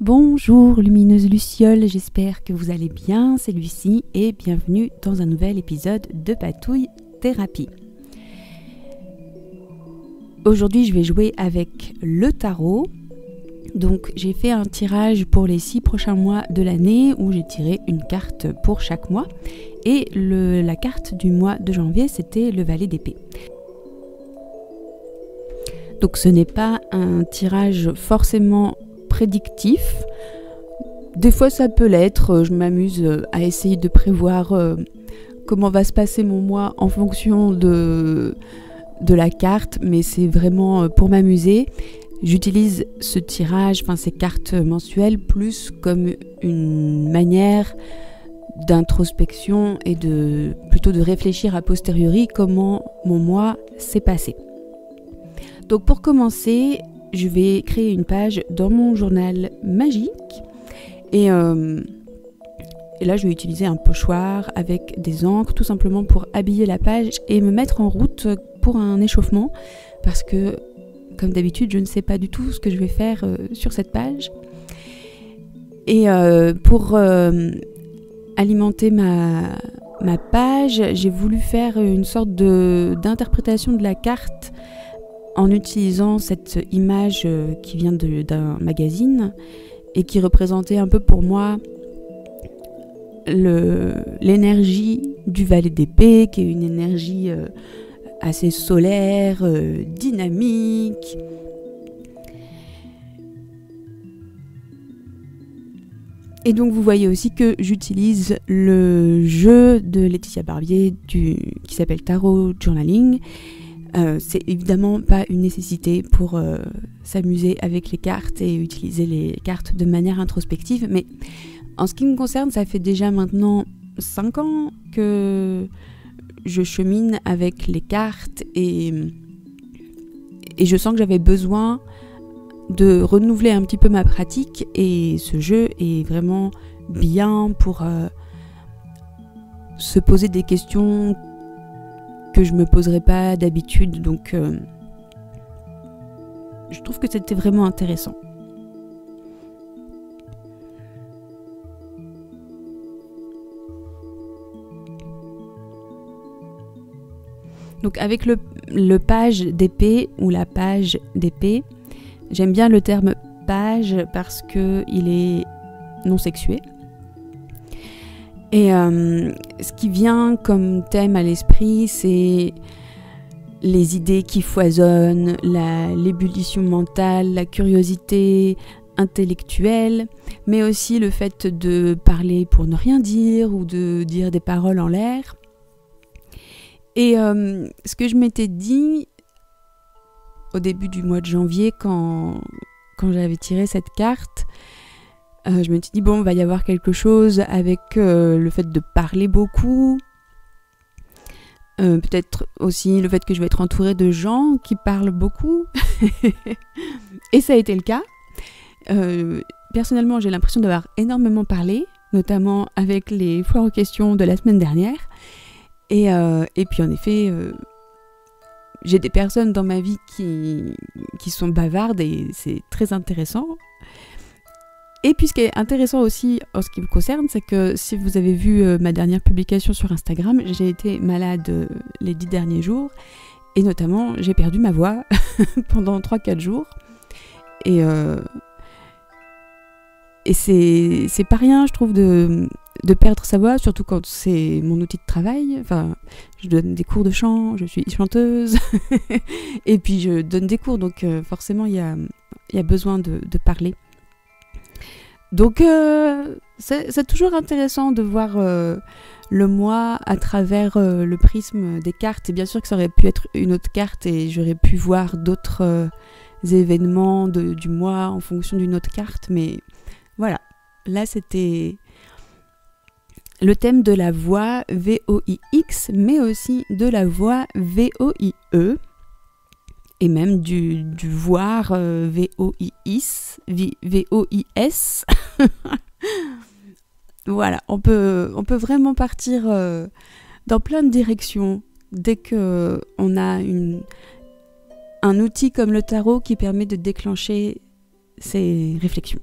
Bonjour lumineuse Luciole, j'espère que vous allez bien, c'est Lucie et bienvenue dans un nouvel épisode de Patouille Thérapie. Aujourd'hui je vais jouer avec le tarot, donc j'ai fait un tirage pour les 6 prochains mois de l'année où j'ai tiré une carte pour chaque mois et la carte du mois de janvier c'était le valet d'épée. Donc ce n'est pas un tirage forcément prédictif. Des fois ça peut l'être, je m'amuse à essayer de prévoir comment va se passer mon mois en fonction de la carte, mais c'est vraiment pour m'amuser. J'utilise ce tirage, ces cartes mensuelles, plus comme une manière d'introspection et plutôt de réfléchir a posteriori comment mon mois s'est passé. Donc pour commencer, je vais créer une page dans mon journal magique et là je vais utiliser un pochoir avec des encres tout simplement pour habiller la page et me mettre en route pour un échauffement parce que comme d'habitude je ne sais pas du tout ce que je vais faire sur cette page et pour alimenter ma page, j'ai voulu faire une sorte d'interprétation de la carte en utilisant cette image qui vient d'un magazine et qui représentait un peu pour moi l'énergie du valet d'épée, qui est une énergie assez solaire, dynamique. Et donc vous voyez aussi que j'utilise le jeu de Laetitia Barbier qui s'appelle Tarot Journaling. C'est évidemment pas une nécessité pour s'amuser avec les cartes et utiliser les cartes de manière introspective, mais en ce qui me concerne, ça fait déjà maintenant 5 ans que je chemine avec les cartes et je sens que j'avais besoin de renouveler un petit peu ma pratique et ce jeu est vraiment bien pour se poser des questions que je me poserais pas d'habitude, donc je trouve que c'était vraiment intéressant. Donc avec le page d'épée ou la page d'épée, j'aime bien le terme page parce que il est non sexué. Et ce qui vient comme thème à l'esprit, c'est les idées qui foisonnent, l'ébullition mentale, la curiosité intellectuelle, mais aussi le fait de parler pour ne rien dire ou de dire des paroles en l'air. Et ce que je m'étais dit au début du mois de janvier quand j'avais tiré cette carte, je me suis dit, il va y avoir quelque chose avec le fait de parler beaucoup. Peut-être aussi le fait que je vais être entourée de gens qui parlent beaucoup. Et ça a été le cas. Personnellement, j'ai l'impression d'avoir énormément parlé, notamment avec les foires aux questions de la semaine dernière. Et puis en effet, j'ai des personnes dans ma vie qui sont bavardes et c'est très intéressant. Et puis ce qui est intéressant aussi en ce qui me concerne, c'est que si vous avez vu ma dernière publication sur Instagram, j'ai été malade les 10 derniers jours et notamment j'ai perdu ma voix pendant 3-4 jours et c'est pas rien je trouve de perdre sa voix, surtout quand c'est mon outil de travail. Je donne des cours de chant, je suis chanteuse et puis je donne des cours, donc forcément il y a besoin de parler. Donc c'est toujours intéressant de voir le mois à travers le prisme des cartes. Et bien sûr que ça aurait pu être une autre carte et j'aurais pu voir d'autres événements du mois en fonction d'une autre carte. Mais voilà, là c'était le thème de la voix V-O-I-X, mais aussi de la voix V-O-I-E. Et même du voir V-O-I-S. Voilà, on peut vraiment partir dans plein de directions dès qu'on a un outil comme le tarot qui permet de déclencher ces réflexions.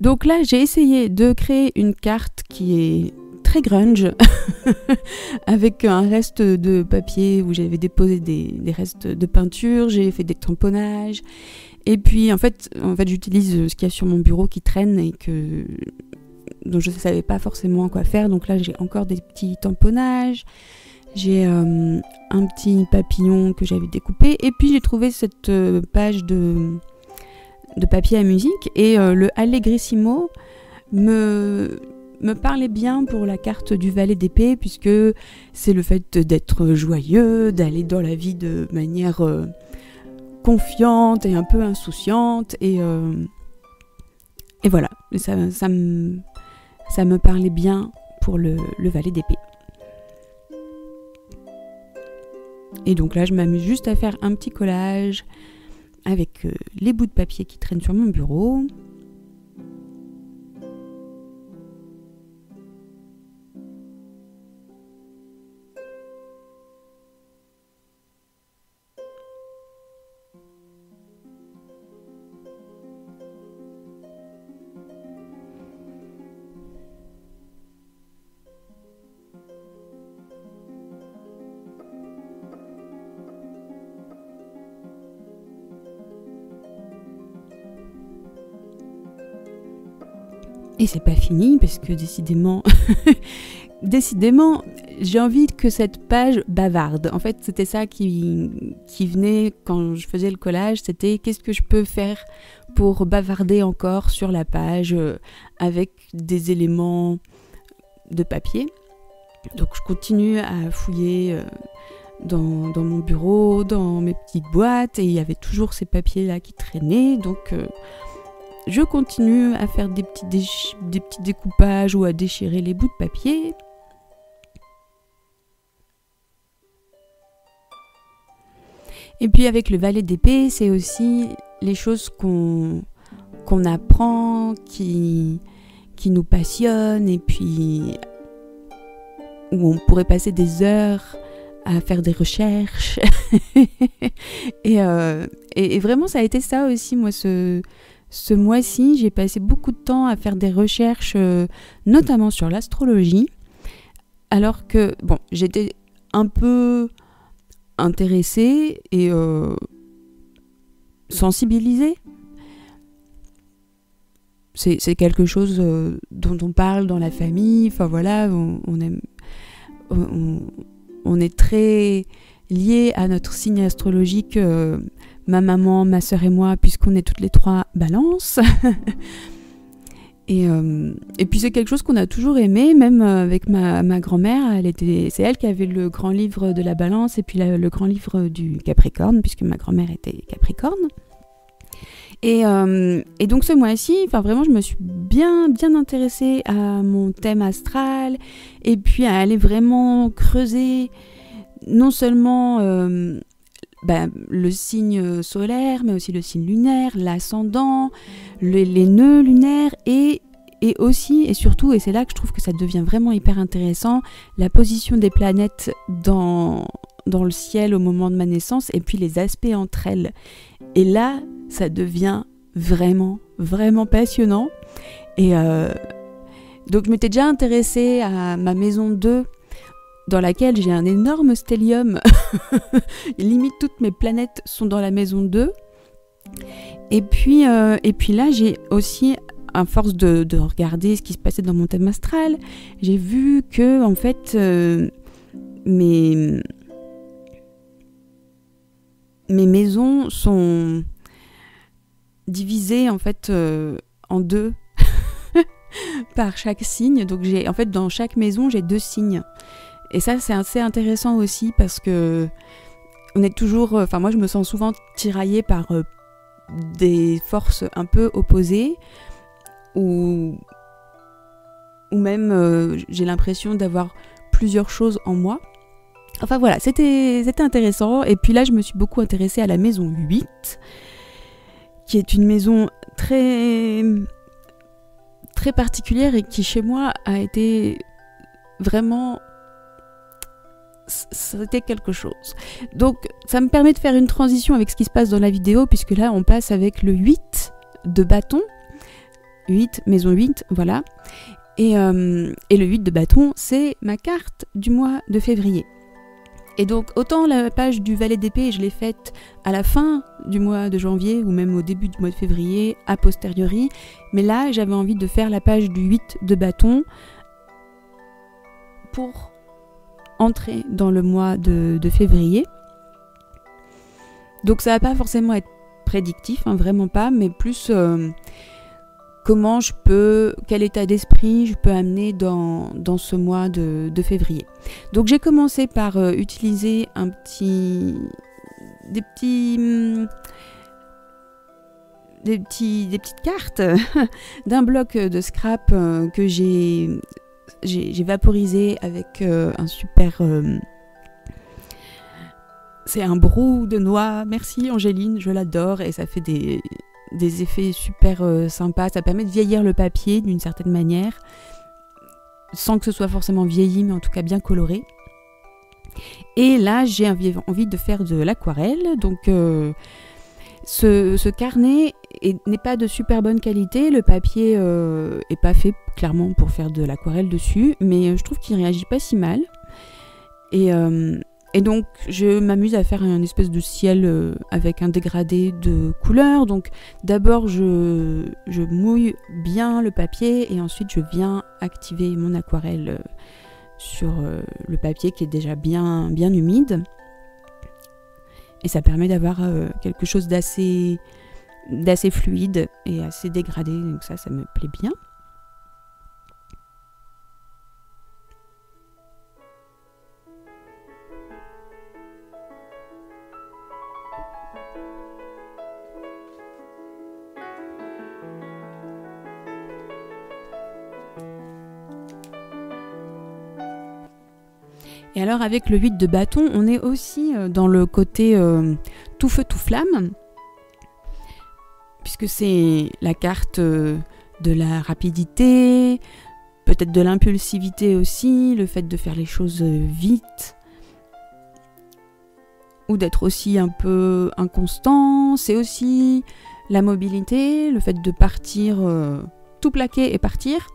Donc là, j'ai essayé de créer une carte qui est très grunge, avec un reste de papier où j'avais déposé des restes de peinture, j'ai fait des tamponnages, et puis en fait j'utilise ce qu'il y a sur mon bureau qui traîne et dont je ne savais pas forcément quoi faire, donc là j'ai encore des petits tamponnages, j'ai un petit papillon que j'avais découpé, et puis j'ai trouvé cette page de papier à musique, et le Allegrissimo me parlait bien pour la carte du valet d'épée, puisque c'est le fait d'être joyeux, d'aller dans la vie de manière confiante et un peu insouciante, et voilà, ça me parlait bien pour le valet d'épée. Et donc là, je m'amuse juste à faire un petit collage avec les bouts de papier qui traînent sur mon bureau. Et c'est pas fini, parce que décidément, j'ai envie que cette page bavarde. En fait, c'était ça qui venait quand je faisais le collage, c'était qu'est-ce que je peux faire pour bavarder encore sur la page avec des éléments de papier. Donc je continue à fouiller dans mon bureau, dans mes petites boîtes, et il y avait toujours ces papiers-là qui traînaient, donc je continue à faire des petits découpages ou à déchirer les bouts de papier. Et puis avec le valet d'épée, c'est aussi les choses qu'on apprend, qui nous passionnent, et puis où on pourrait passer des heures à faire des recherches. et vraiment, ça a été ça aussi, moi, ce mois-ci, j'ai passé beaucoup de temps à faire des recherches, notamment sur l'astrologie, alors que, bon, j'étais un peu intéressée et sensibilisée. C'est quelque chose dont on parle dans la famille, enfin voilà, on est très liés à notre signe astrologique, ma maman, ma sœur et moi, puisqu'on est toutes les trois Balance. Et puis c'est quelque chose qu'on a toujours aimé, même avec ma grand-mère. C'est elle qui avait le grand livre de la Balance et puis le grand livre du Capricorne, puisque ma grand-mère était Capricorne. Et donc ce mois-ci, enfin vraiment, je me suis bien intéressée à mon thème astral, et puis à aller vraiment creuser non seulement le signe solaire, mais aussi le signe lunaire, l'ascendant, les nœuds lunaires, et aussi et surtout, et c'est là que je trouve que ça devient vraiment hyper intéressant, la position des planètes dans le ciel au moment de ma naissance, et puis les aspects entre elles. Et là, ça devient vraiment passionnant. Et donc je m'étais déjà intéressée à ma maison 2, dans laquelle j'ai un énorme stellium. Limite toutes mes planètes sont dans la maison 2. Et puis là, j'ai aussi, à force de regarder ce qui se passait dans mon thème astral, j'ai vu que en fait mes maisons sont divisées en fait en deux par chaque signe. Donc dans chaque maison, j'ai 2 signes. Et ça, c'est assez intéressant aussi, parce que on est toujours, moi je me sens souvent tiraillée par des forces un peu opposées, ou même j'ai l'impression d'avoir plusieurs choses en moi. Enfin voilà, c'était intéressant. Et puis là, je me suis beaucoup intéressée à la maison 8, qui est une maison très particulière, et qui chez moi a été vraiment... c'était quelque chose. Donc ça me permet de faire une transition avec ce qui se passe dans la vidéo, puisque là on passe avec le 8 de bâton, 8, maison 8, voilà. Et le 8 de bâton, c'est ma carte du mois de février. Et donc, autant la page du valet d'épée, je l'ai faite à la fin du mois de janvier ou même au début du mois de février, a posteriori. Mais là, j'avais envie de faire la page du 8 de bâton pour entrer dans le mois de février. Donc, ça va pas forcément être prédictif, hein, vraiment pas, mais plus comment quel état d'esprit je peux amener dans ce mois de février. Donc j'ai commencé par utiliser des petites cartes d'un bloc de scrap que j'ai vaporisé avec un super... c'est un brou de noix. Merci Angéline, je l'adore et ça fait des effets super sympas. Ça permet de vieillir le papier d'une certaine manière, sans que ce soit forcément vieilli, mais en tout cas bien coloré. Et là, j'ai envie de faire de l'aquarelle. Donc, ce carnet n'est pas de super bonne qualité. Le papier est pas fait clairement pour faire de l'aquarelle dessus, mais je trouve qu'il réagit pas si mal. Et donc, je m'amuse à faire une espèce de ciel avec un dégradé de couleurs. Donc, d'abord, je mouille bien le papier et ensuite, je viens activer mon aquarelle sur le papier qui est déjà bien humide. Et ça permet d'avoir quelque chose d'assez fluide et assez dégradé. Donc ça me plaît bien. Et alors avec le 8 de bâton, on est aussi dans le côté tout feu tout flamme, puisque c'est la carte de la rapidité, peut-être de l'impulsivité aussi, le fait de faire les choses vite, ou d'être aussi un peu inconstant. C'est aussi la mobilité, le fait de partir, tout plaquer et partir,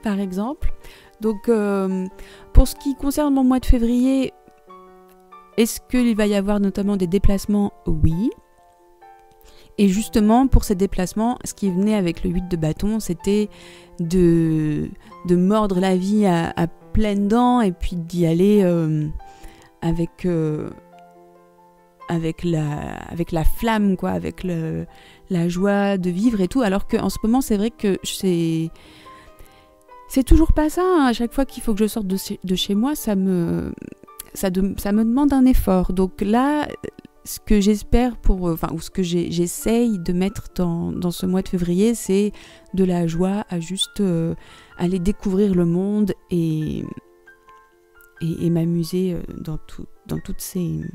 par exemple. Donc, pour ce qui concerne mon mois de février, est-ce qu'il va y avoir notamment des déplacements ? Oui. Et justement, pour ces déplacements, ce qui venait avec le 8 de bâton, c'était de mordre la vie à pleines dents et puis d'y aller avec la flamme, quoi, avec la joie de vivre et tout. Alors qu'en ce moment, c'est vrai que c'est toujours pas ça, hein. À chaque fois qu'il faut que je sorte de chez moi, ça me demande un effort. Donc là, ce que j'espère ou ce que j'essaye de mettre dans ce mois de février, c'est de la joie à juste aller découvrir le monde et m'amuser dans toutes ces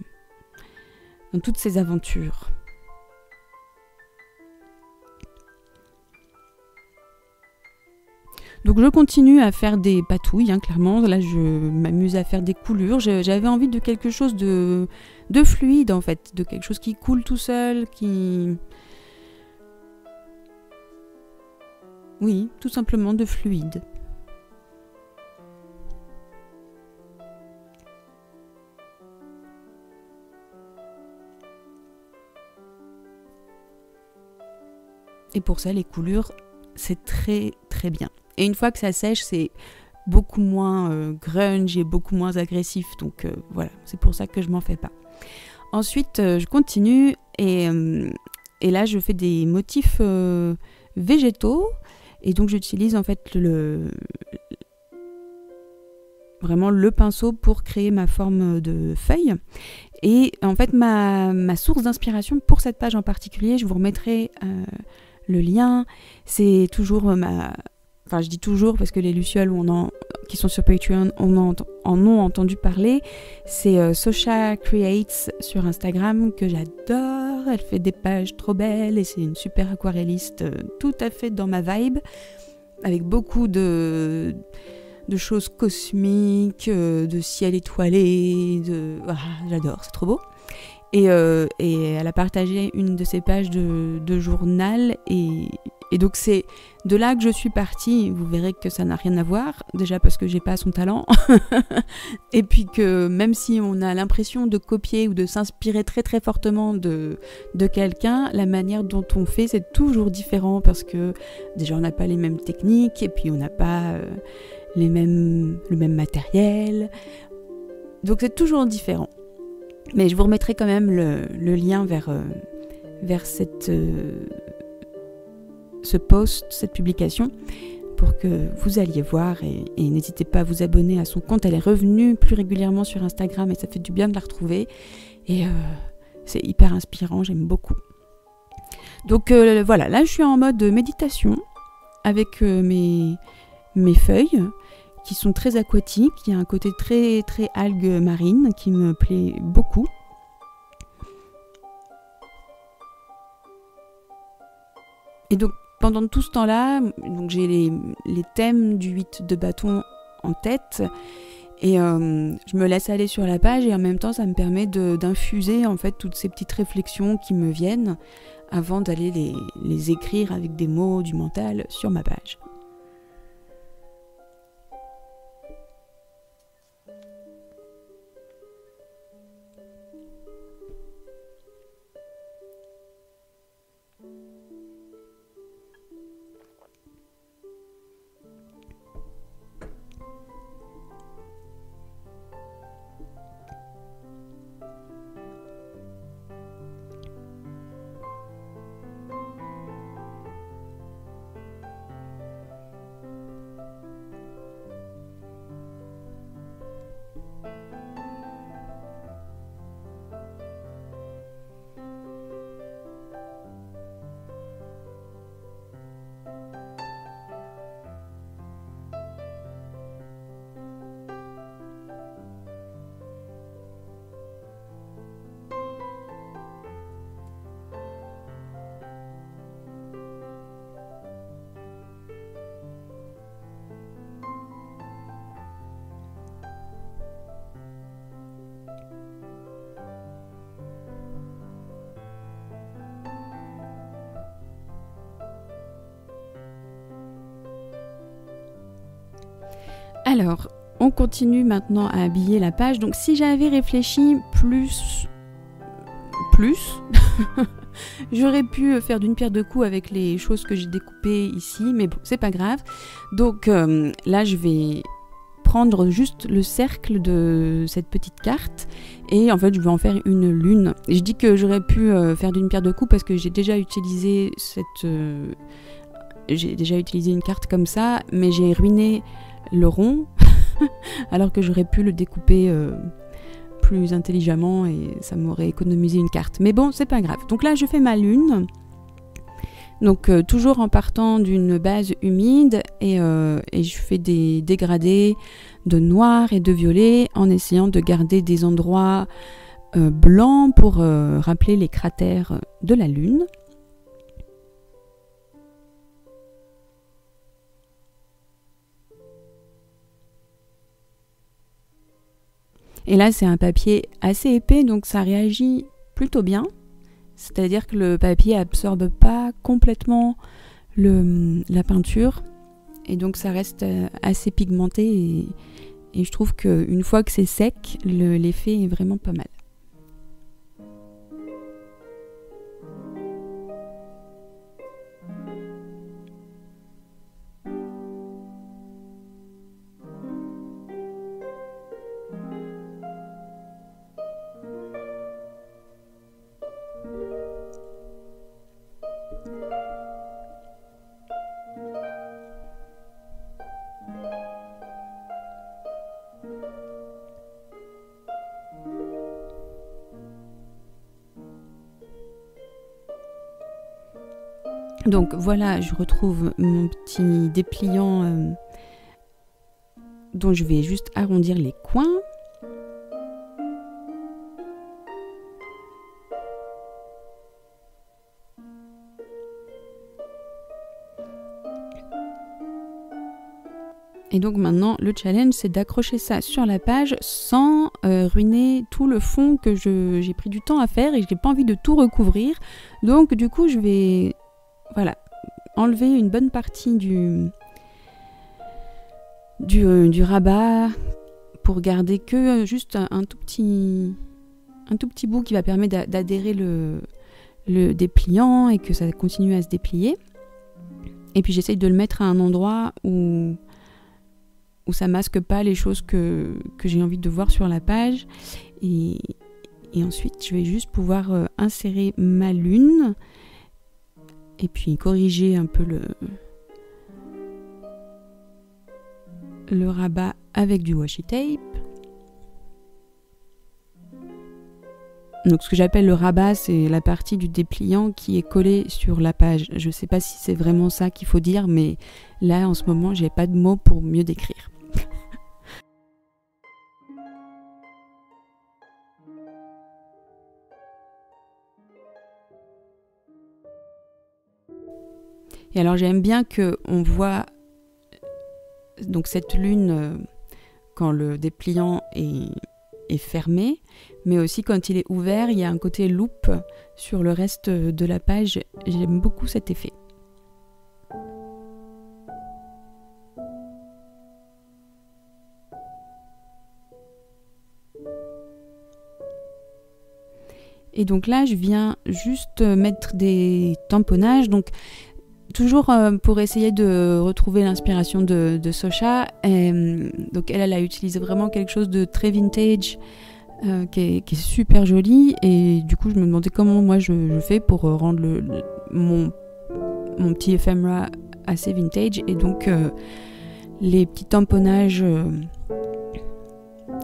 aventures. Donc je continue à faire des patouilles, hein, clairement. Là, je m'amuse à faire des coulures. J'avais envie de quelque chose de fluide, en fait. De quelque chose qui coule tout seul, Oui, tout simplement de fluide. Et pour ça, les coulures, c'est très très bien. Et une fois que ça sèche, c'est beaucoup moins grunge et beaucoup moins agressif. Donc voilà, c'est pour ça que je m'en fais pas. Ensuite, je continue et là, je fais des motifs végétaux. Et donc, j'utilise en fait vraiment le pinceau pour créer ma forme de feuille. Et en fait, ma source d'inspiration pour cette page en particulier, je vous remettrai le lien. C'est toujours Enfin, je dis toujours parce que les lucioles qui sont sur Patreon en ont entendu parler. C'est Sosha Creates sur Instagram que j'adore. Elle fait des pages trop belles et c'est une super aquarelliste tout à fait dans ma vibe. Avec beaucoup de choses cosmiques, de ciel étoilé. J'adore, c'est trop beau. Et elle a partagé une de ses pages de journal et Et donc c'est de là que je suis partie. Vous verrez que ça n'a rien à voir, déjà parce que j'ai pas son talent, et puis que même si on a l'impression de copier ou de s'inspirer très très fortement de quelqu'un, la manière dont on fait c'est toujours différent, parce que déjà on n'a pas les mêmes techniques, et puis on n'a pas le même matériel, donc c'est toujours différent. Mais je vous remettrai quand même le lien vers ce post, cette publication, pour que vous alliez voir, et n'hésitez pas à vous abonner à son compte. Elle est revenue plus régulièrement sur Instagram et ça fait du bien de la retrouver, et c'est hyper inspirant, j'aime beaucoup. Donc voilà, là je suis en mode méditation avec mes feuilles qui sont très aquatiques. Il y a un côté très très algues marines qui me plaît beaucoup. Et donc pendant tout ce temps-là, donc j'ai les thèmes du 8 de bâton en tête, et je me laisse aller sur la page, et en même temps ça me permet d'infuser en fait toutes ces petites réflexions qui me viennent avant d'aller les écrire avec des mots du mental sur ma page. Alors, on continue maintenant à habiller la page. Donc si j'avais réfléchi plus, j'aurais pu faire d'une pierre deux coups avec les choses que j'ai découpées ici, mais bon, c'est pas grave. Donc là, je vais prendre juste le cercle de cette petite carte, et en fait, je vais en faire une lune. Et je dis que j'aurais pu faire d'une pierre deux coups parce que j'ai déjà utilisé une carte comme ça, mais j'ai ruiné le rond alors que j'aurais pu le découper plus intelligemment et ça m'aurait économisé une carte. Mais bon, c'est pas grave. Donc là, je fais ma lune. Donc toujours en partant d'une base humide, et je fais des dégradés de noir et de violet en essayant de garder des endroits blancs pour rappeler les cratères de la lune. Et là, c'est un papier assez épais, donc ça réagit plutôt bien. C'est-à-dire que le papier absorbe pas complètement la peinture. Et donc ça reste assez pigmenté. Et je trouve qu'une fois que c'est sec, l'effet est vraiment pas mal. Donc voilà, je retrouve mon petit dépliant dont je vais juste arrondir les coins. Et donc maintenant, le challenge, c'est d'accrocher ça sur la page sans ruiner tout le fond que j'ai pris du temps à faire et que j'ai pas envie de tout recouvrir. Donc du coup, je vais enlevé une bonne partie du rabat pour garder que juste un tout petit bout qui va permettre d'adhérer le dépliant et que ça continue à se déplier. Et puis j'essaye de le mettre à un endroit où ça masque pas les choses que j'ai envie de voir sur la page. Et ensuite, je vais juste pouvoir insérer ma lune et puis corriger un peu le rabat avec du washi tape. Donc ce que j'appelle le rabat, c'est la partie du dépliant qui est collée sur la page. Je ne sais pas si c'est vraiment ça qu'il faut dire, mais là en ce moment, j'ai pas de mots pour mieux décrire. Et alors j'aime bien qu'on voit donc cette lune quand le dépliant est fermé, mais aussi quand il est ouvert, il y a un côté loupe sur le reste de la page. J'aime beaucoup cet effet. Et donc là, je viens juste mettre des tamponnages. Donc toujours pour essayer de retrouver l'inspiration de Sosha. Donc elle a utilisé vraiment quelque chose de très vintage, qui est super joli. Et du coup, je me demandais comment moi je fais pour rendre mon petit ephemera assez vintage. Et donc, les petits tamponnages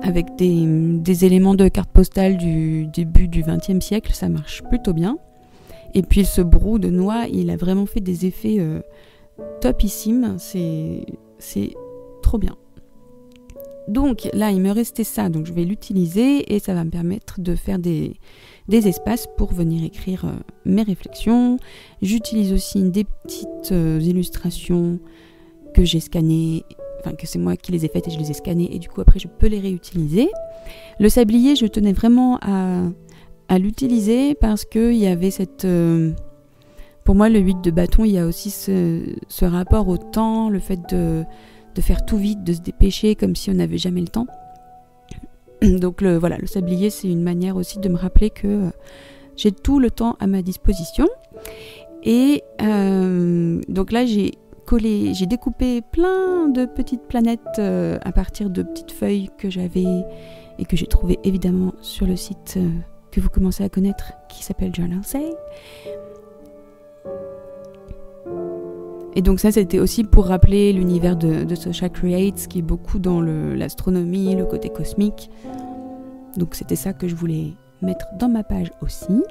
avec des éléments de carte postale du début du XXe siècle, ça marche plutôt bien. Et puis ce brou de noix, il a vraiment fait des effets topissimes, c'est trop bien. Donc là, il me restait ça, donc je vais l'utiliser et ça va me permettre de faire des espaces pour venir écrire mes réflexions. J'utilise aussi des petites illustrations que j'ai scannées, enfin que c'est moi qui les ai faites et je les ai scannées et du coup après je peux les réutiliser. Le sablier, je tenais vraiment à l'utiliser parce qu'il y avait cette... pour moi, le 8 de bâton, il y a aussi ce rapport au temps, le fait de faire tout vite, de se dépêcher comme si on n'avait jamais le temps. Donc le sablier, c'est une manière aussi de me rappeler que j'ai tout le temps à ma disposition. Et donc là, j'ai découpé plein de petites planètes à partir de petites feuilles que j'avais et que j'ai trouvées évidemment sur le site que vous commencez à connaître, qui s'appelle Journal Say. Et donc ça, c'était aussi pour rappeler l'univers de Sosha Creates, qui est beaucoup dans l'astronomie, le côté cosmique. Donc c'était ça que je voulais mettre dans ma page aussi.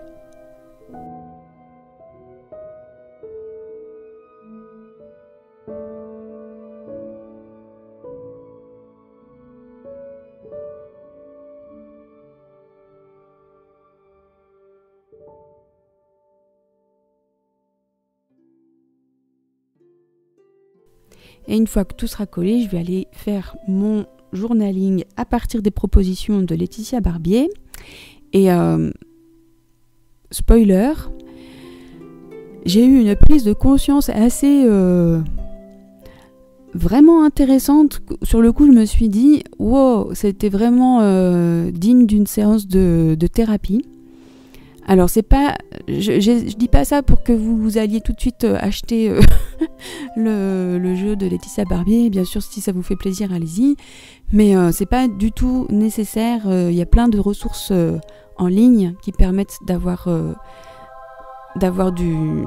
Et une fois que tout sera collé, je vais aller faire mon journaling à partir des propositions de Laetitia Barbier. Et spoiler, j'ai eu une prise de conscience assez vraiment intéressante. Sur le coup, je me suis dit, wow, c'était vraiment digne d'une séance de thérapie. Alors c'est pas, je dis pas ça pour que vous alliez tout de suite acheter le jeu de Laetitia Barbier. Bien sûr, si ça vous fait plaisir, allez-y. Mais c'est pas du tout nécessaire. Il y a plein de ressources en ligne qui permettent d'avoir du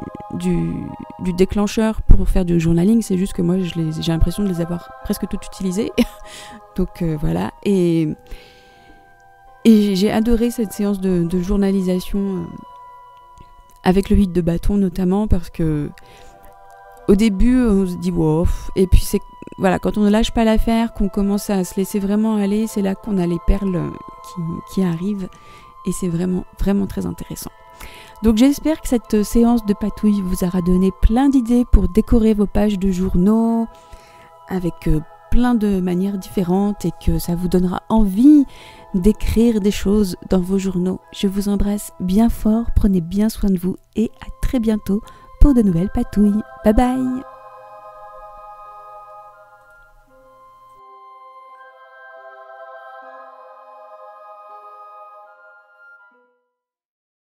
déclencheur pour faire du journaling. C'est juste que moi, j'ai l'impression de les avoir presque toutes utilisées. Donc voilà. Et j'ai adoré cette séance de journalisation avec le 8 de bâton notamment parce que au début on se dit wow, et puis c'est voilà, quand on ne lâche pas l'affaire, qu'on commence à se laisser vraiment aller, c'est là qu'on a les perles qui arrivent et c'est vraiment vraiment très intéressant. Donc j'espère que cette séance de patouille vous aura donné plein d'idées pour décorer vos pages de journaux avec plein de manières différentes et que ça vous donnera envie d'écrire des choses dans vos journaux. Je vous embrasse bien fort, prenez bien soin de vous et à très bientôt pour de nouvelles patouilles. Bye bye!